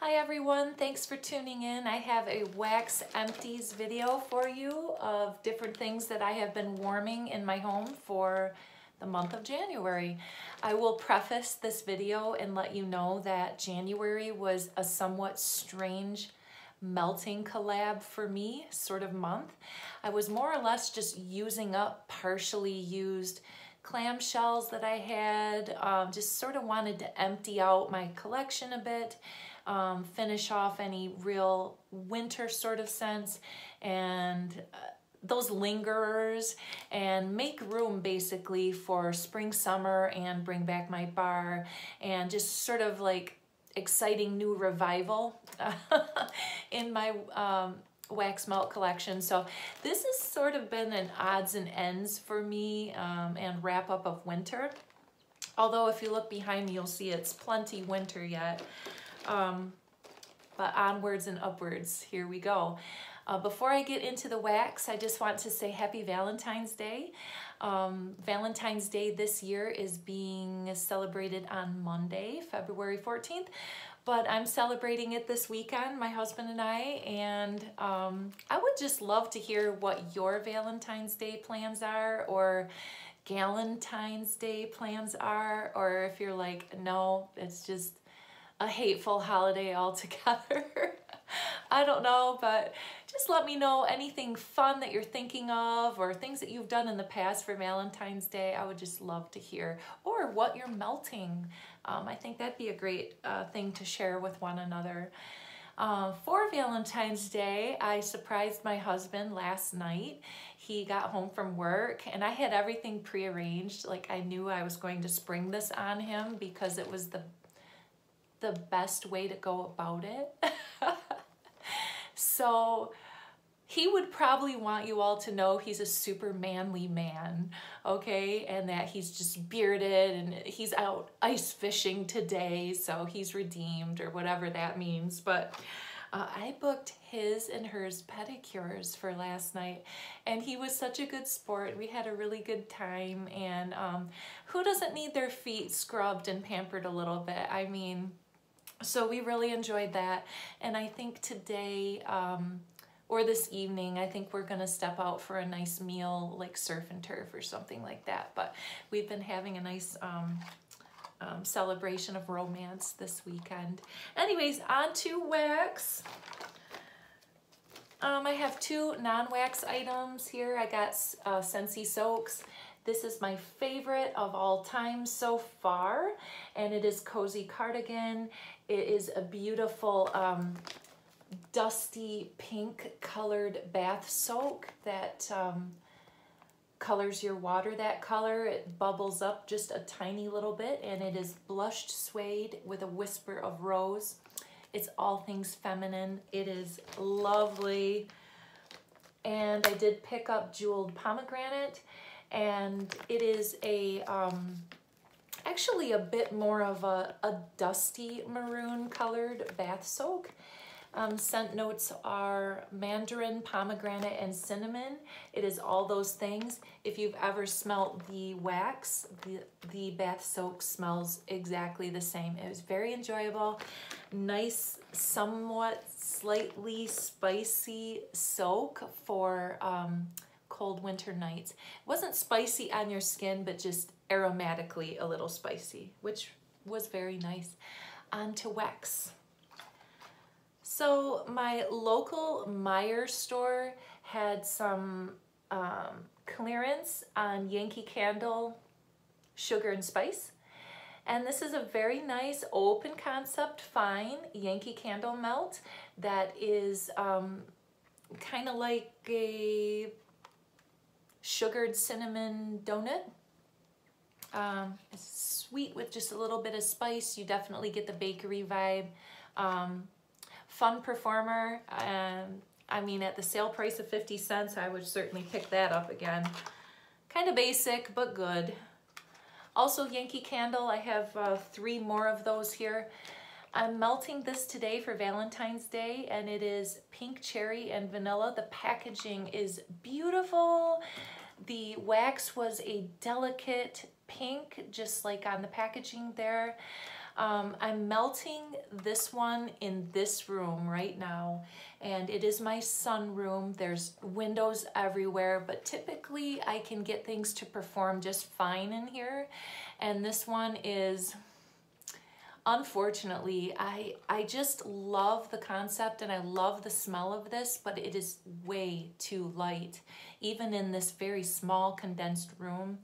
Hi everyone, thanks for tuning in. I have a wax empties video for you of different things that I have been warming in my home for the month of January. I will preface this video and let you know that January was a somewhat strange melting collab for me sort of month. I was more or less just using up partially used clamshells that I had, just sort of wanted to empty out my collection a bit. Finish off any real winter sort of scents and those lingerers, and make room basically for spring, summer, and bring back my bar, and just sort of like exciting new revival in my wax melt collection. So this has sort of been an odds and ends for me, and wrap up of winter. Although if you look behind me, you'll see it's plenty winter yet. But onwards and upwards, here we go. Before I get into the wax, I just want to say happy Valentine's Day. Valentine's Day this year is being celebrated on Monday, February 14th, but I'm celebrating it this weekend, my husband and I, and I would just love to hear what your Valentine's Day plans are, or Galentine's Day plans are, or if you're like, no, it's just a hateful holiday altogether. I don't know, but just let me know anything fun that you're thinking of, or things that you've done in the past for Valentine's Day. I would just love to hear, or what you're melting. I think that'd be a great thing to share with one another. For Valentine's Day, I surprised my husband last night. He got home from work and I had everything prearranged. Like, I knew I was going to spring this on him because it was the best way to go about it. So he would probably want you all to know he's a super manly man, okay? And that he's just bearded and he's out ice fishing today, so he's redeemed, or whatever that means. But I booked his and hers pedicures for last night, and he was such a good sport. We had a really good time, and who doesn't need their feet scrubbed and pampered a little bit? I mean, so we really enjoyed that. And I think today, or this evening, I think we're gonna step out for a nice meal, like surf and turf or something like that. But we've been having a nice celebration of romance this weekend. Anyways, on to wax. I have two non-wax items here. I got Scentsy soaks. This is my favorite of all time so far, and it is Cozy Cardigan. It is a beautiful dusty pink colored bath soak that colors your water that color. It bubbles up just a tiny little bit, and it is blushed suede with a whisper of rose. It's all things feminine. It is lovely. And I did pick up jeweled pomegranate, and it is a actually a bit more of a dusty maroon colored bath soak. Scent notes are mandarin, pomegranate, and cinnamon. It is all those things. If you've ever smelt the wax, the bath soak smells exactly the same. It was very enjoyable. Nice, somewhat slightly spicy soak for cold winter nights. It wasn't spicy on your skin, but just aromatically a little spicy, which was very nice. On to wax. So my local Meijer store had some clearance on Yankee Candle sugar and spice. And this is a very nice open concept fine Yankee Candle melt that is kind of like a sugared cinnamon donut. It's sweet with just a little bit of spice. You definitely get the bakery vibe. Fun performer. I mean, at the sale price of 50 cents, I would certainly pick that up again. Kind of basic, but good. Also, Yankee Candle, I have 3 more of those here. I'm melting this today for Valentine's Day, and it is pink cherry and vanilla. The packaging is beautiful. The wax was a delicate pink, just like on the packaging there. I'm melting this one in this room right now, and it is my sunroom. There's windows everywhere, but typically I can get things to perform just fine in here. And this one is, unfortunately, I just love the concept and I love the smell of this, but it is way too light. Even in this very small condensed room,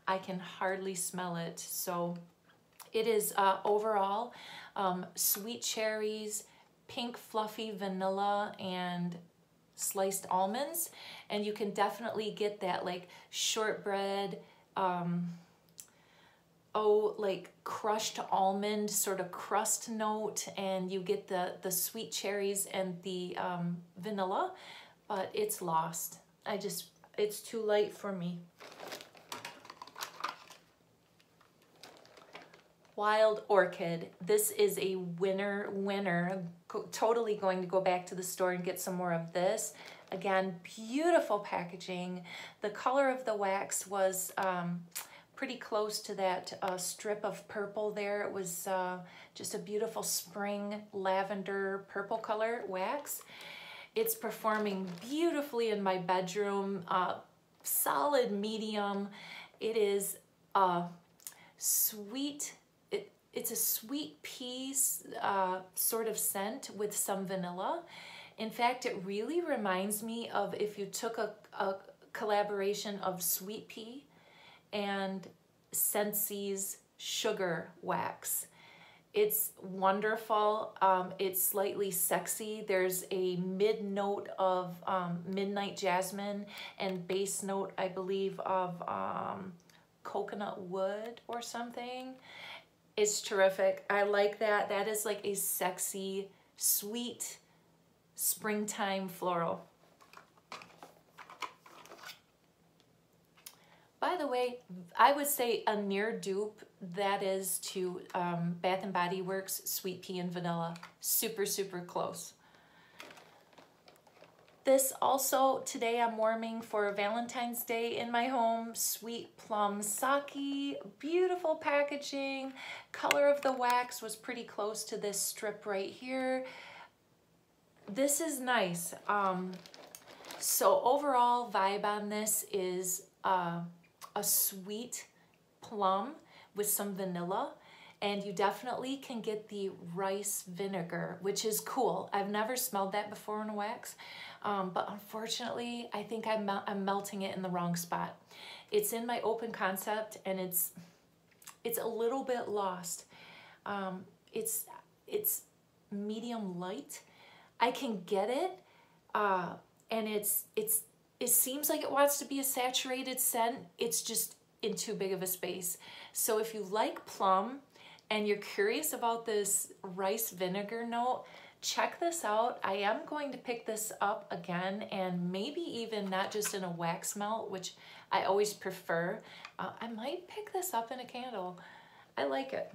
I can hardly smell it. So it is overall sweet cherries, pink fluffy vanilla, and sliced almonds. And you can definitely get that like shortbread, like crushed almond sort of crust note, and you get the sweet cherries and the vanilla, but it's lost. It's too light for me. Wild Orchid. This is a winner. Totally going to go back to the store and get some more of this. Again, beautiful packaging. The color of the wax was pretty close to that strip of purple there. It was just a beautiful spring lavender purple color wax. It's performing beautifully in my bedroom. Solid medium. It is sweet. It's a sweet pea sort of scent with some vanilla. In fact, it really reminds me of if you took a collaboration of sweet pea and Scentsy's sugar wax. It's wonderful. It's slightly sexy. There's a mid note of midnight jasmine and base note, I believe, of coconut wood or something. It's terrific. I like that. That is like a sexy, sweet springtime floral. By the way, I would say a near dupe that is to Bath and Body Works Sweet Pea and Vanilla. Super, super close. This also, today I'm warming for Valentine's Day in my home. Sweet Plum Sake, beautiful packaging. Color of the wax was pretty close to this strip right here. This is nice. So overall vibe on this is a sweet plum with some vanilla, and you definitely can get the rice vinegar, which is cool. I've never smelled that before in a wax, but unfortunately, I think I'm melting it in the wrong spot. It's in my open concept, and it's a little bit lost. It's medium light. I can get it, and it seems like it wants to be a saturated scent. It's just in too big of a space. So if you like plum and you're curious about this rice vinegar note, check this out. I am going to pick this up again, and maybe even not just in a wax melt, which I always prefer. I might pick this up in a candle. I like it.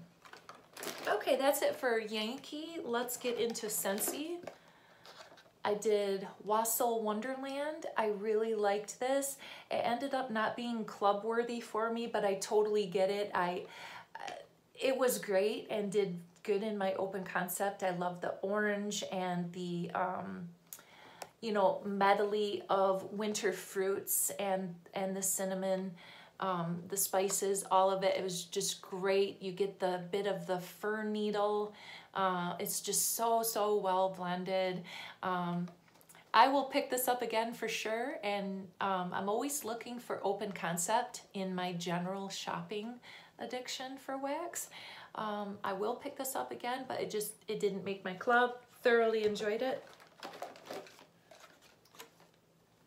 Okay, that's it for Yankee. Let's get into Scentsy. I did Wassail Wonderland. I really liked this. It ended up not being club worthy for me, but I totally get it. It was great and did good in my open concept. I love the orange and the you know, medley of winter fruits and the cinnamon, the spices, all of it. It was just great. You get the bit of the fir needle. It's just so well blended. I will pick this up again for sure, and I'm always looking for open concept in my general shopping addiction for wax. I will pick this up again, but it didn't make my club. Thoroughly enjoyed it.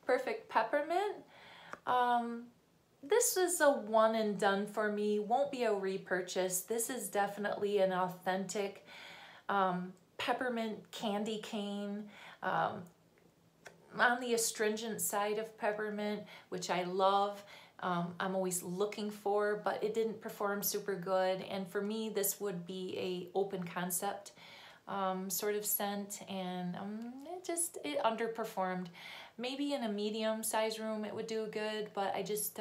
Perfect Peppermint. This is a one and done for me. Won't be a repurchase. This is definitely an authentic peppermint candy cane. On the astringent side of peppermint, which I love. I'm always looking for, but it didn't perform super good. And for me, this would be a open concept sort of scent, and it underperformed. Maybe in a medium size room it would do good, but I just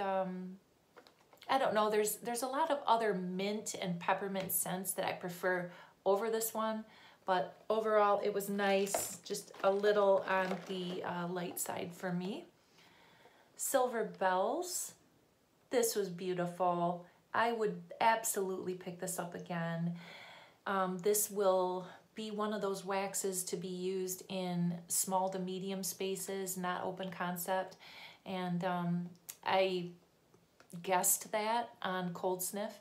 I don't know, there's a lot of other mint and peppermint scents that I prefer over this one, but overall it was nice, just a little on the light side for me. Silver Bells, this was beautiful. I would absolutely pick this up again. This will be one of those waxes to be used in small to medium spaces, not open concept. And I guessed that on Cold Sniff.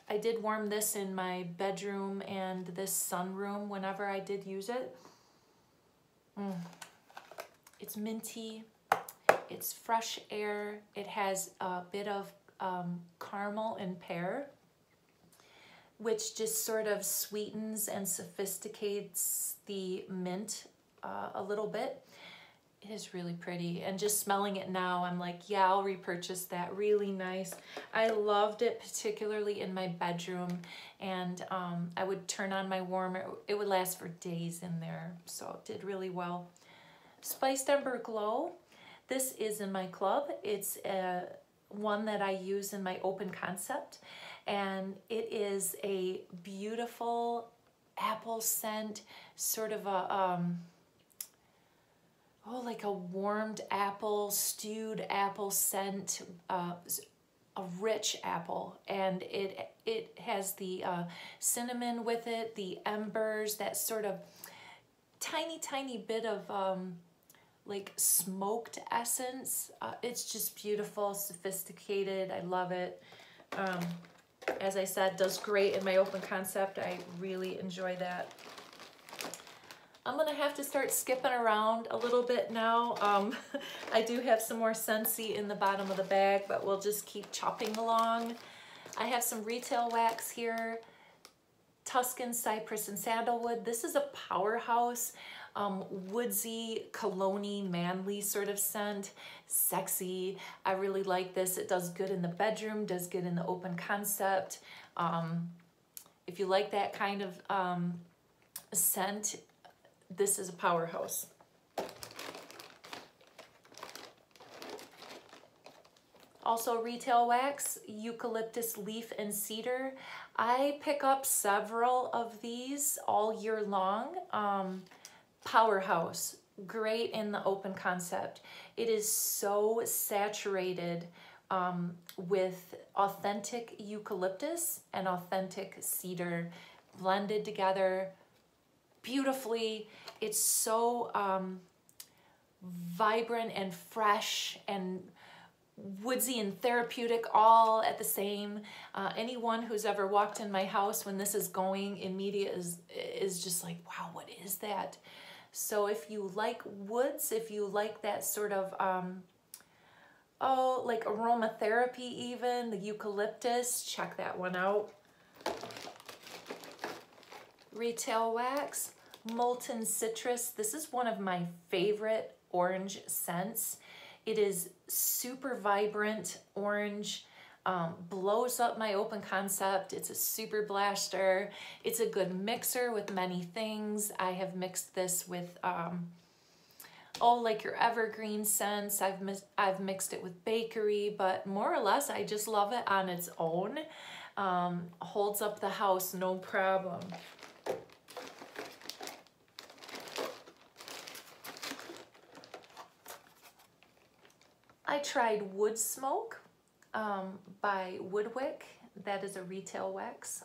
I did warm this in my bedroom and this sunroom whenever I did use it. It's minty, it's fresh air, it has a bit of caramel and pear, which just sort of sweetens and sophisticates the mint a little bit. It is really pretty, and just smelling it now, I'm like, yeah, I'll repurchase that. Really nice. I loved it, particularly in my bedroom, and I would turn on my warmer. It would last for days in there, so it did really well. Spiced Ember Glow. This is in my club. It's one that I use in my open concept, and it is a beautiful apple scent, sort of a like a warmed apple, stewed apple scent, a rich apple, and it has the cinnamon with it, the embers, that sort of tiny bit of like smoked essence. It's just beautiful, sophisticated. I love it. As I said, does great in my open concept. I really enjoy that. I'm gonna have to start skipping around a little bit now. I do have some more Scentsy in the bottom of the bag, but we'll just keep chopping along. I have some retail wax here. Tuscan Cypress and Sandalwood. This is a powerhouse, woodsy, cologne-y, manly sort of scent. Sexy. I really like this. It does good in the bedroom, does good in the open concept. If you like that kind of scent, this is a powerhouse. Also retail wax, Eucalyptus Leaf and Cedar. I pick up several of these all year long. Powerhouse, great in the open concept. It is so saturated with authentic eucalyptus and authentic cedar blended together beautifully. It's so vibrant and fresh and woodsy and therapeutic all at the same. Anyone who's ever walked in my house when this is going in media is just like, wow, what is that? So if you like woods, if you like that sort of, like aromatherapy even, the eucalyptus, check that one out. Retail wax, Molten Citrus. This is one of my favorite orange scents. It is super vibrant orange, blows up my open concept. It's a super blaster. It's a good mixer with many things. I have mixed this with, like your evergreen scents. I've mixed it with bakery, but more or less I just love it on its own. Holds up the house, no problem. I tried Wood Smoke by Woodwick. That is a retail wax.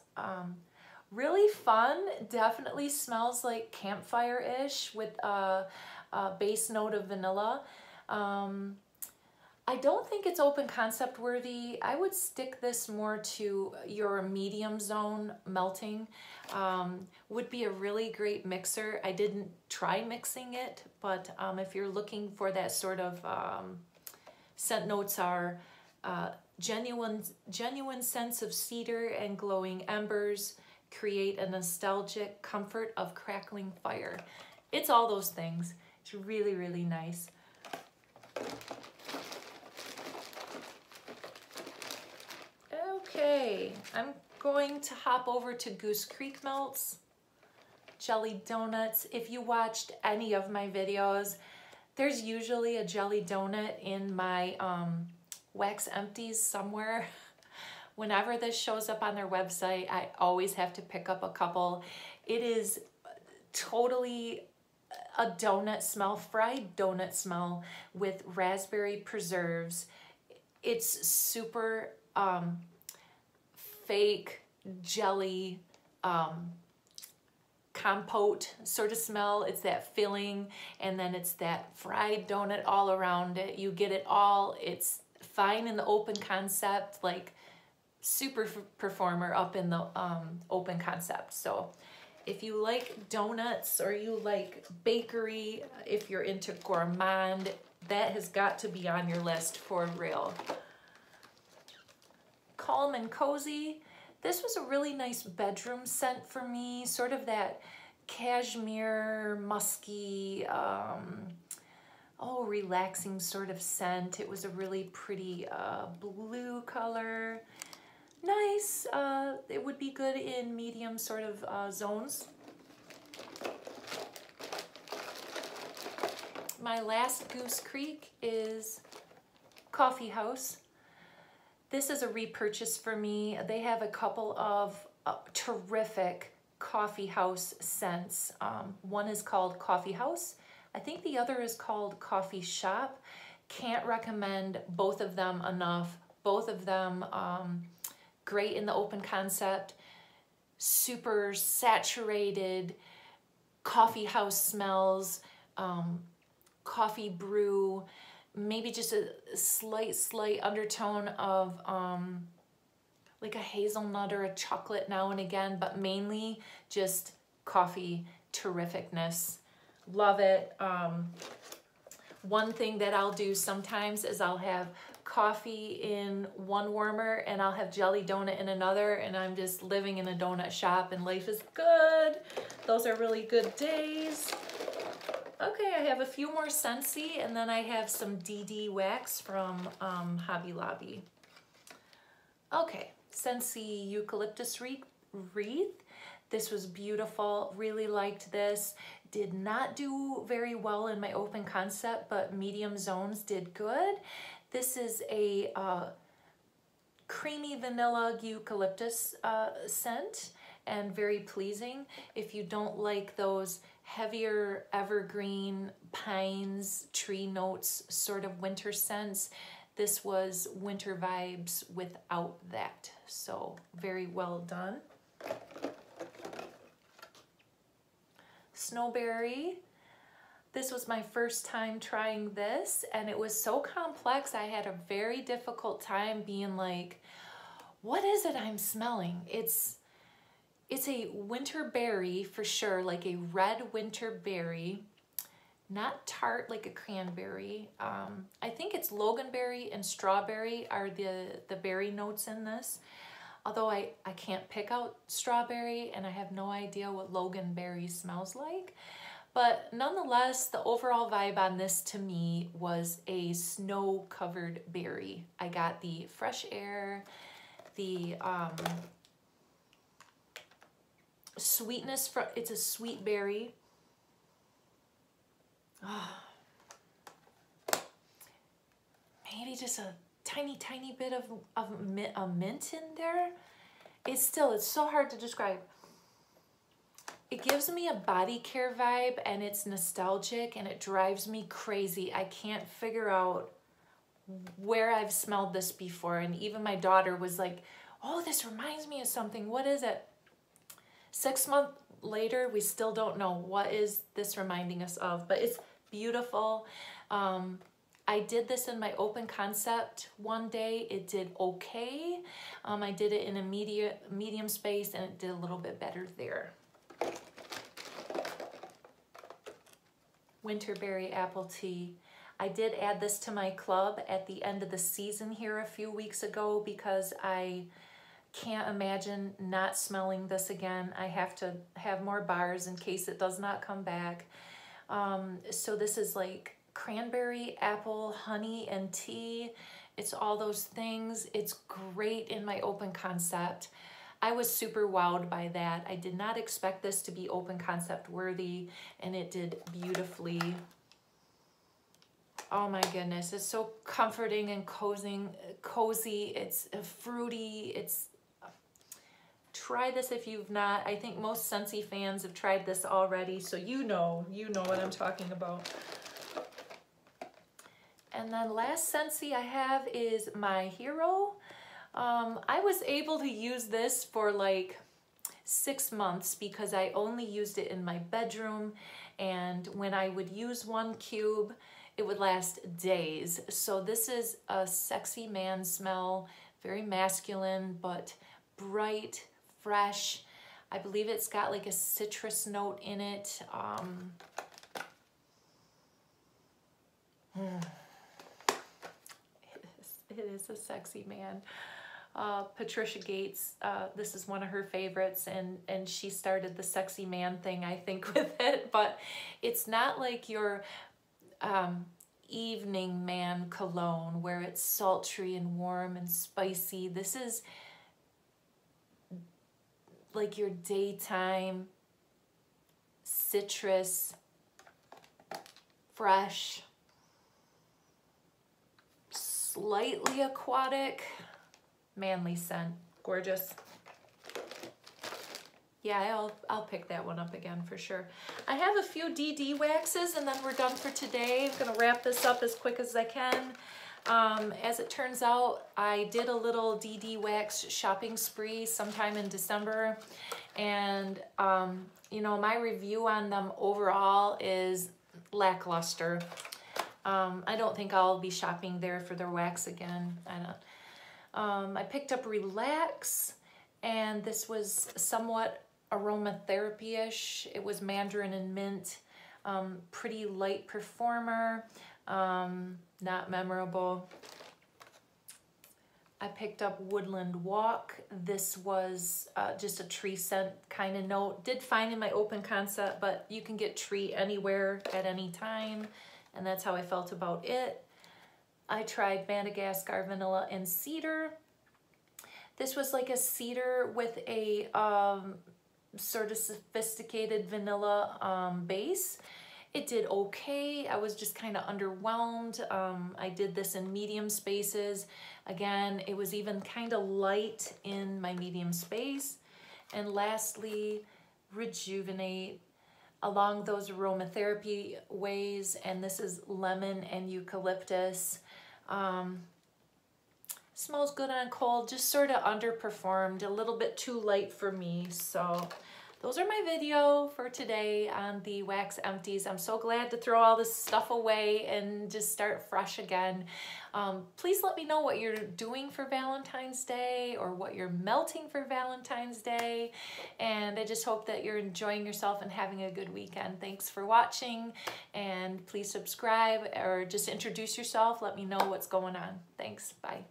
Really fun, definitely smells like campfire-ish with a base note of vanilla. I don't think it's open concept worthy. I would stick this more to your medium zone melting. Would be a really great mixer. I didn't try mixing it, but if you're looking for that sort of scent notes are genuine sense of cedar and glowing embers, create a nostalgic comfort of crackling fire. It's all those things. It's really, really nice. Okay, I'm going to hop over to Goose Creek Melts, jelly donuts. If you watched any of my videos, there's usually a jelly donut in my wax empties somewhere. Whenever this shows up on their website, I always have to pick up a couple. It is totally a donut smell, fried donut smell with raspberry preserves. It's super fake jelly compote sort of smell. It's that filling, and then it's that fried donut all around it. You get it all. It's fine in the open concept, like super performer up in the open concept. So if you like donuts or you like bakery, if you're into gourmand, that has got to be on your list for real. Calm and Cozy. This was a really nice bedroom scent for me, sort of that cashmere, musky, relaxing sort of scent. It was a really pretty blue color. Nice. It would be good in medium sort of zones. My last Goose Creek is Coffee House. This is a repurchase for me. They have a couple of terrific coffee house scents. One is called Coffee House. I think the other is called Coffee Shop. Can't recommend both of them enough. Both of them great in the open concept, super saturated coffee house smells, coffee brew, maybe just a slight undertone of like a hazelnut or a chocolate now and again, but mainly just coffee terrificness. Love it. One thing that I'll do sometimes is I'll have coffee in one warmer and I'll have jelly donut in another, and I'm just living in a donut shop and life is good. Those are really good days. Okay, I have a few more Scentsy, and then I have some DD wax from Hobby Lobby. Okay, Scentsy Eucalyptus Wreath. This was beautiful, really liked this. Did not do very well in my open concept, but medium zones did good. This is a creamy vanilla eucalyptus scent, and very pleasing. If you don't like those heavier evergreen pines, tree notes, sort of winter scents, this was winter vibes without that. So very well done. Snowberry. This was my first time trying this, and it was so complex. I had a very difficult time being like, what is it I'm smelling? It's a winter berry for sure, like a red winter berry, not tart like a cranberry. I think it's loganberry and strawberry are the berry notes in this. Although I can't pick out strawberry, and I have no idea what loganberry smells like. But nonetheless, the overall vibe on this to me was a snow-covered berry. I got the fresh air, the sweetness, it's a sweet berry. Maybe just a tiny bit of mint in there. It's so hard to describe. It gives me a body care vibe, and it's nostalgic, and it drives me crazy. I can't figure out where I've smelled this before, and even my daughter was like, oh, this reminds me of something. What is it? 6 months later, we still don't know what is this reminding us of, but it's beautiful. I did this in my open concept one day. It did okay. I did it in a medium space, and it did a little bit better there. Winterberry Apple Tea. I did add this to my club at the end of the season here a few weeks ago because I can't imagine not smelling this again. I have to have more bars in case it does not come back. So this is like cranberry, apple, honey, and tea. It's all those things. It's great in my open concept. I was super wowed by that. I did not expect this to be open concept worthy, and it did beautifully. Oh my goodness, it's so comforting and cozy. It's fruity. It's try this if you've not. I think most Scentsy fans have tried this already, so you know what I'm talking about. And then last Scentsy I have is my hero. I was able to use this for like 6 months because I only used it in my bedroom, and when I would use one cube, it would last days. So this is a sexy man smell, very masculine, but bright, fresh. I believe it's got like a citrus note in it. It is a sexy man. Patricia Gates, this is one of her favorites, and she started the sexy man thing, I think, with it, but it's not like your evening man cologne where it's sultry and warm and spicy. This is like your daytime citrus, fresh, slightly aquatic, manly scent. Gorgeous. Yeah, I'll pick that one up again for sure. I have a few DD waxes and then we're done for today. I'm gonna wrap this up as quick as I can. As it turns out, I did a little DD wax shopping spree sometime in December, and you know, my review on them overall is lackluster. I don't think I'll be shopping there for their wax again. I picked up Relax, and this was somewhat aromatherapy-ish. It was mandarin and mint. Pretty light performer, not memorable. I picked up Woodland Walk. This was just a tree scent kind of note. Did fine in my open concept, but you can get tree anywhere at any time, and that's how I felt about it. I tried Madagascar Vanilla and Cedar. This was like a cedar with a sort of sophisticated vanilla base. It did okay. I was just kind of underwhelmed. I did this in medium spaces. Again, it was even kind of light in my medium space. And lastly, Rejuvenate along those aromatherapy ways. And this is lemon and eucalyptus. Smells good on cold, just sort of underperformed, a little bit too light for me. So those are my video for today on the wax empties. I'm so glad to throw all this stuff away and just start fresh again. Please let me know what you're doing for Valentine's Day or what you're melting for Valentine's Day. And I just hope that you're enjoying yourself and having a good weekend. Thanks for watching, and please subscribe or just introduce yourself. Let me know what's going on. Thanks. Bye.